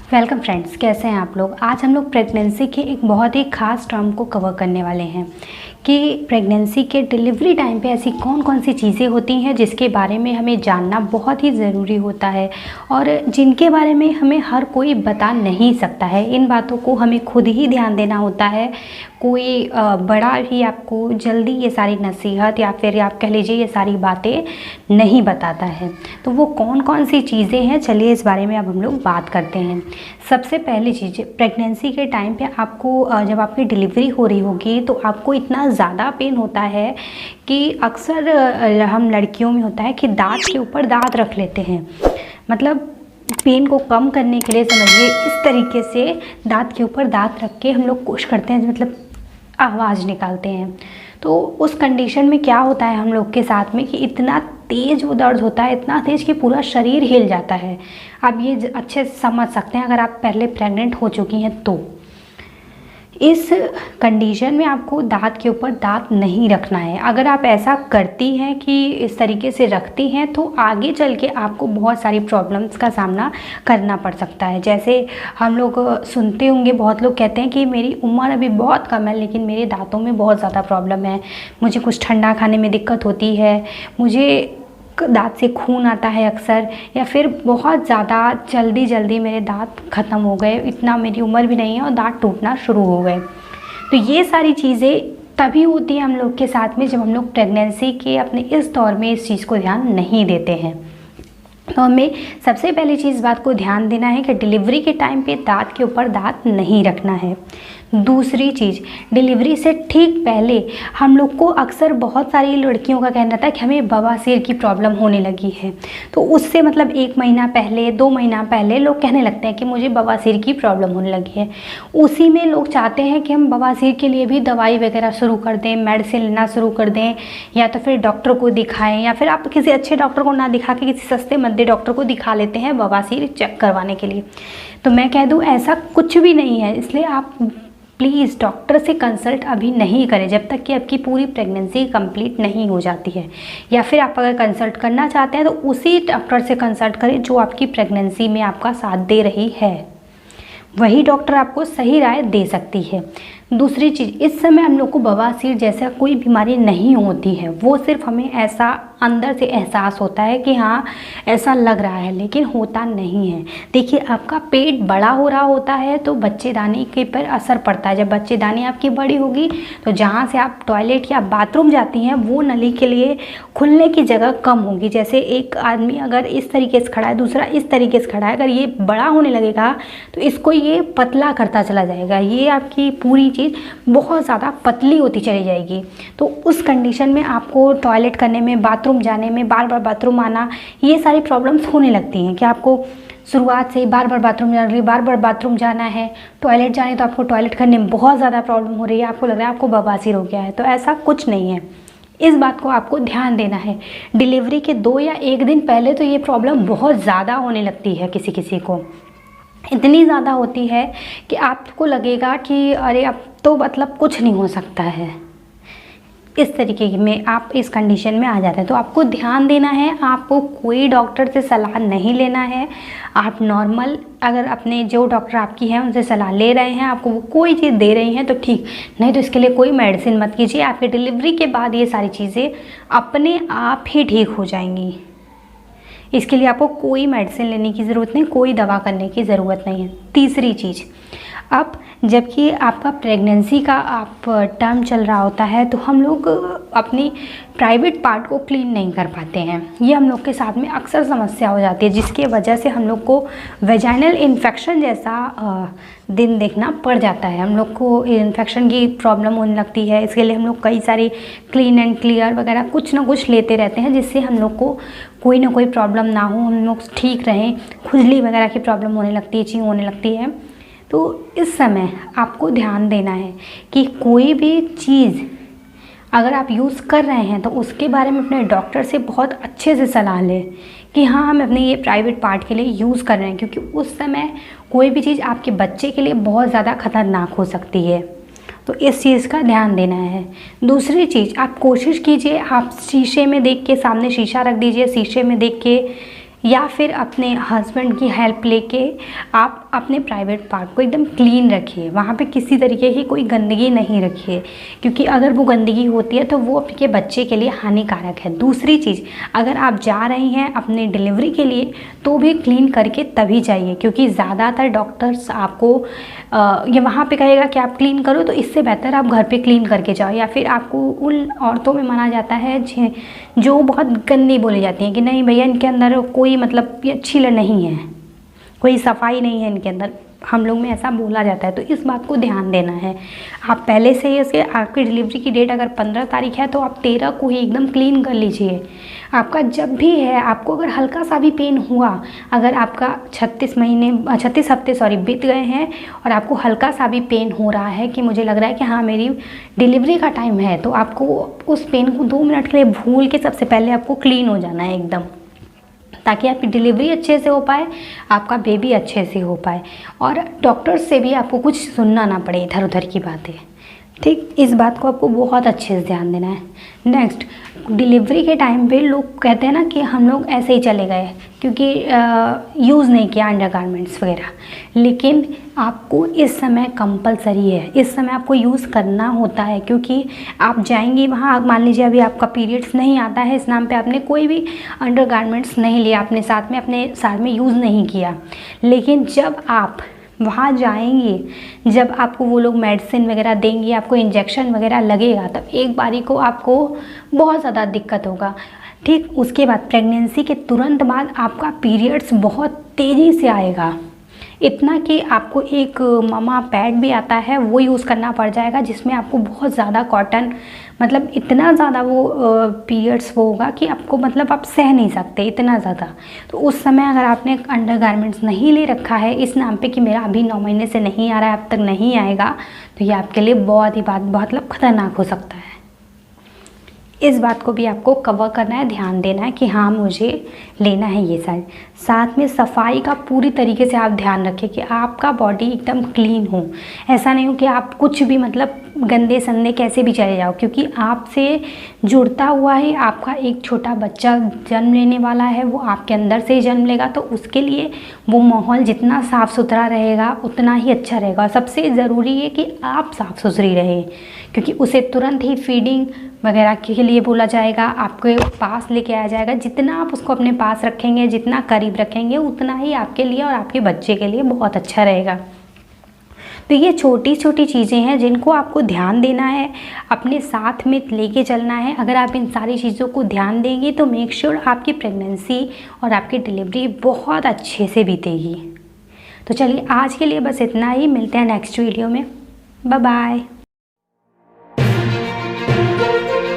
Welcome friends, कैसे हैं आप लोग। आज हम लोग प्रेगनेंसी के एक बहुत ही ख़ास टर्म को कवर करने वाले हैं कि प्रेगनेंसी के डिलीवरी टाइम पे ऐसी कौन कौन सी चीज़ें होती हैं जिसके बारे में हमें जानना बहुत ही ज़रूरी होता है और जिनके बारे में हमें हर कोई बता नहीं सकता है। इन बातों को हमें खुद ही ध्यान देना होता है। कोई बड़ा भी आपको जल्दी ये सारी नसीहत या फिर आप कह लीजिए ये सारी बातें नहीं बताता है। तो वो कौन कौन सी चीज़ें हैं, चलिए इस बारे में अब हम लोग बात करते हैं। सबसे पहली चीज़, प्रेगनेंसी के टाइम पे आपको जब आपकी डिलीवरी हो रही होगी तो आपको इतना ज़्यादा पेन होता है कि अक्सर हम लड़कियों में होता है कि दांत के ऊपर दांत रख लेते हैं। मतलब पेन को कम करने के लिए समझिए इस तरीके से दांत के ऊपर दांत रख के हम लोग कोशिश करते हैं, मतलब आवाज़ निकालते हैं। तो उस कंडीशन में क्या होता है हम लोग के साथ में कि इतना तेज़ वो दर्द होता है, इतना तेज़ कि पूरा शरीर हिल जाता है। आप ये अच्छे से समझ सकते हैं अगर आप पहले प्रेग्नेंट हो चुकी हैं तो। इस कंडीशन में आपको दांत के ऊपर दांत नहीं रखना है। अगर आप ऐसा करती हैं कि इस तरीके से रखती हैं तो आगे चल के आपको बहुत सारी प्रॉब्लम्स का सामना करना पड़ सकता है। जैसे हम लोग सुनते होंगे, बहुत लोग कहते हैं कि मेरी उम्र अभी बहुत कम है लेकिन मेरे दांतों में बहुत ज़्यादा प्रॉब्लम है, मुझे कुछ ठंडा खाने में दिक्कत होती है, मुझे दांत से खून आता है अक्सर, या फिर बहुत ज़्यादा जल्दी मेरे दांत ख़त्म हो गए, इतना मेरी उम्र भी नहीं है और दांत टूटना शुरू हो गए। तो ये सारी चीज़ें तभी होती हैं हम लोग के साथ में जब हम लोग प्रेगनेंसी के अपने इस दौर में इस चीज़ को ध्यान नहीं देते हैं। तो हमें सबसे पहली चीज़ बात को ध्यान देना है कि डिलीवरी के टाइम पे दांत के ऊपर दांत नहीं रखना है। दूसरी चीज़, डिलीवरी से ठीक पहले हम लोग को अक्सर बहुत सारी लड़कियों का कहना था कि हमें बवासीर की प्रॉब्लम होने लगी है। तो उससे मतलब 1 महीना पहले 2 महीना पहले लोग कहने लगते हैं कि मुझे बवासीर की प्रॉब्लम होने लगी है। उसी में लोग चाहते हैं कि हम बवासीर के लिए भी दवाई वगैरह शुरू कर दें, मेडिसिन लेना शुरू कर दें, या तो फिर डॉक्टर को दिखाएं, या फिर आप किसी अच्छे डॉक्टर को ना दिखा के किसी सस्ते मद्दे डॉक्टर को दिखा लेते हैं बवासीर चेक करवाने के लिए। तो मैं कह दूँ ऐसा कुछ भी नहीं है। इसलिए आप प्लीज़ डॉक्टर से कंसल्ट अभी नहीं करें जब तक कि आपकी पूरी प्रेगनेंसी कंप्लीट नहीं हो जाती है। या फिर आप अगर कंसल्ट करना चाहते हैं तो उसी डॉक्टर से कंसल्ट करें जो आपकी प्रेगनेंसी में आपका साथ दे रही है। वही डॉक्टर आपको सही राय दे सकती है। दूसरी चीज़, इस समय हम लोग को बवासीर जैसा कोई बीमारी नहीं होती है। वो सिर्फ हमें ऐसा अंदर से एहसास होता है कि हाँ ऐसा लग रहा है, लेकिन होता नहीं है। देखिए, आपका पेट बड़ा हो रहा होता है तो बच्चेदानी के पर असर पड़ता है। जब बच्चेदानी आपकी बड़ी होगी तो जहाँ से आप टॉयलेट या बाथरूम जाती हैं वो नली के लिए खुलने की जगह कम होगी। जैसे एक आदमी अगर इस तरीके से खड़ा है, दूसरा इस तरीके से खड़ा है, अगर ये बड़ा होने लगेगा तो इसको ये पतला करता चला जाएगा। ये आपकी पूरी चीज़ बहुत ज़्यादा पतली होती चली जाएगी। तो उस कंडीशन में आपको टॉयलेट करने में, बाथरूम जाने में, बार बार बाथरूम आना, ये सारी प्रॉब्लम्स होने लगती हैं कि आपको शुरुआत से ही बार बार बाथरूम जाना है, बार बार बाथरूम जाना है, टॉयलेट जाने तो आपको टॉयलेट करने में बहुत ज़्यादा प्रॉब्लम हो रही है, आपको लग रहा है आपको बवासीर हो गया है। तो ऐसा कुछ नहीं है। इस बात को आपको ध्यान देना है। डिलीवरी के 2 या 1 दिन पहले तो ये प्रॉब्लम बहुत ज़्यादा होने लगती है किसी किसी को। इतनी ज़्यादा होती है कि आपको लगेगा कि अरे अब तो मतलब कुछ नहीं हो सकता है। इस तरीके में आप इस कंडीशन में आ जाते हैं। तो आपको ध्यान देना है, आपको कोई डॉक्टर से सलाह नहीं लेना है। आप नॉर्मल अगर अपने जो डॉक्टर आपकी हैं उनसे सलाह ले रहे हैं, आपको वो कोई चीज़ दे रही हैं तो ठीक, नहीं तो इसके लिए कोई मेडिसिन मत कीजिए। आपकी डिलीवरी के बाद ये सारी चीज़ें अपने आप ही ठीक हो जाएंगी। इसके लिए आपको कोई मेडिसिन लेने की ज़रूरत नहीं, कोई दवा करने की ज़रूरत नहीं है। तीसरी चीज़, अब जबकि आपका प्रेगनेंसी का आप टर्म चल रहा होता है तो हम लोग अपनी प्राइवेट पार्ट को क्लीन नहीं कर पाते हैं। ये हम लोग के साथ में अक्सर समस्या हो जाती है, जिसके वजह से हम लोग को वेजाइनल इन्फेक्शन जैसा दिन देखना पड़ जाता है। हम लोग को इन्फेक्शन की प्रॉब्लम होने लगती है। इसके लिए हम लोग कई सारी क्लीन एंड क्लियर वगैरह कुछ ना कुछ लेते रहते हैं, जिससे हम लोग को कोई ना कोई प्रॉब्लम ना हो, हम लोग ठीक रहें। खुजली वगैरह की प्रॉब्लम होने लगती है, चीं होने लगती है। तो इस समय आपको ध्यान देना है कि कोई भी चीज़ अगर आप यूज़ कर रहे हैं तो उसके बारे में अपने डॉक्टर से बहुत अच्छे से सलाह लें कि हाँ हम अपने ये प्राइवेट पार्ट के लिए यूज़ कर रहे हैं, क्योंकि उस समय कोई भी चीज़ आपके बच्चे के लिए बहुत ज़्यादा खतरनाक हो सकती है। तो इस चीज़ का ध्यान देना है। दूसरी चीज़, आप कोशिश कीजिए आप शीशे में देख के, सामने शीशा रख दीजिए, शीशे में देख के या फिर अपने हस्बैंड की हेल्प लेके आप अपने प्राइवेट पार्ट को एकदम क्लीन रखिए, वहाँ पे किसी तरीके की कोई गंदगी नहीं रखिए, क्योंकि अगर वो गंदगी होती है तो वो आपके बच्चे के लिए हानिकारक है। दूसरी चीज़, अगर आप जा रही हैं अपने डिलीवरी के लिए तो भी क्लीन करके तभी जाइए, क्योंकि ज़्यादातर डॉक्टर्स आपको ये वहाँ पे कहेगा कि आप क्लीन करो, तो इससे बेहतर आप घर पे क्लीन करके जाओ। या फिर आपको उन औरतों में माना जाता है जो बहुत गंदी बोली जाती हैं कि नहीं भैया इनके अंदर कोई मतलब ये अच्छी नहीं है, कोई सफाई नहीं है इनके अंदर, हम लोग में ऐसा बोला जाता है। तो इस बात को ध्यान देना है। आप पहले से ही इसके, आपकी डिलीवरी की डेट अगर 15 तारीख है तो आप 13 को ही एकदम क्लीन कर लीजिए। आपका जब भी है, आपको अगर हल्का सा भी पेन हुआ, अगर आपका 36 हफ्ते बीत गए हैं और आपको हल्का सा भी पेन हो रहा है कि मुझे लग रहा है कि हाँ मेरी डिलीवरी का टाइम है, तो आपको उस पेन को 2 मिनट के लिए भूल के सबसे पहले आपको क्लीन हो जाना है एकदम, ताकि आपकी डिलीवरी अच्छे से हो पाए, आपका बेबी अच्छे से हो पाए और डॉक्टर से भी आपको कुछ सुनना ना पड़े इधर उधर की बातें। ठीक, इस बात को आपको बहुत अच्छे से ध्यान देना है। नेक्स्ट, डिलीवरी के टाइम पे लोग कहते हैं ना कि हम लोग ऐसे ही चले गए क्योंकि यूज़ नहीं किया अंडरगारमेंट्स वगैरह, लेकिन आपको इस समय कंपलसरी है, इस समय आपको यूज़ करना होता है, क्योंकि आप जाएंगी वहाँ, मान लीजिए अभी आपका पीरियड्स नहीं आता है, इस नाम पे आपने कोई भी अंडरगारमेंट्स नहीं लिया अपने साथ में यूज़ नहीं किया, लेकिन जब आप वहाँ जाएंगी, जब आपको वो लोग मेडिसिन वगैरह देंगी, आपको इंजेक्शन वगैरह लगेगा, तब एक बारी को आपको बहुत ज़्यादा दिक्कत होगा। ठीक, उसके बाद प्रेगनेंसी के तुरंत बाद आपका पीरियड्स बहुत तेज़ी से आएगा, इतना कि आपको एक ममा पैड भी आता है वो यूज़ करना पड़ जाएगा, जिसमें आपको बहुत ज़्यादा कॉटन, मतलब इतना ज़्यादा वो पीरियड्स वो होगा कि आपको मतलब आप सह नहीं सकते इतना ज़्यादा। तो उस समय अगर आपने अंडरगारमेंट्स नहीं ले रखा है इस नाम पे कि मेरा अभी 9 महीने से नहीं आ रहा है, अब तक नहीं आएगा, तो ये आपके लिए बहुत ही मतलब खतरनाक हो सकता है। इस बात को भी आपको कवर करना है, ध्यान देना है कि हाँ मुझे लेना है ये साथ में सफाई का पूरी तरीके से आप ध्यान रखें कि आपका बॉडी एकदम क्लीन हो। ऐसा नहीं हो कि आप कुछ भी मतलब गंदे संदे कैसे भी चले जाओ, क्योंकि आपसे जुड़ता हुआ ही आपका एक छोटा बच्चा जन्म लेने वाला है, वो आपके अंदर से ही जन्म लेगा, तो उसके लिए वो माहौल जितना साफ़ सुथरा रहेगा उतना ही अच्छा रहेगा। सबसे ज़रूरी है कि आप साफ़ सुथरी रहें, क्योंकि उसे तुरंत ही फीडिंग वगैरह के लिए बोला जाएगा, आपके पास लेके आया जाएगा। जितना आप उसको अपने पास रखेंगे, जितना करीब रखेंगे, उतना ही आपके लिए और आपके बच्चे के लिए बहुत अच्छा रहेगा। तो ये छोटी छोटी चीज़ें हैं जिनको आपको ध्यान देना है, अपने साथ में लेके चलना है। अगर आप इन सारी चीज़ों को ध्यान देंगे तो मेक श्योर आपकी प्रेगनेंसी और आपकी डिलीवरी बहुत अच्छे से बीतेगी। तो चलिए आज के लिए बस इतना ही, मिलते हैं नेक्स्ट वीडियो में। Bye bye.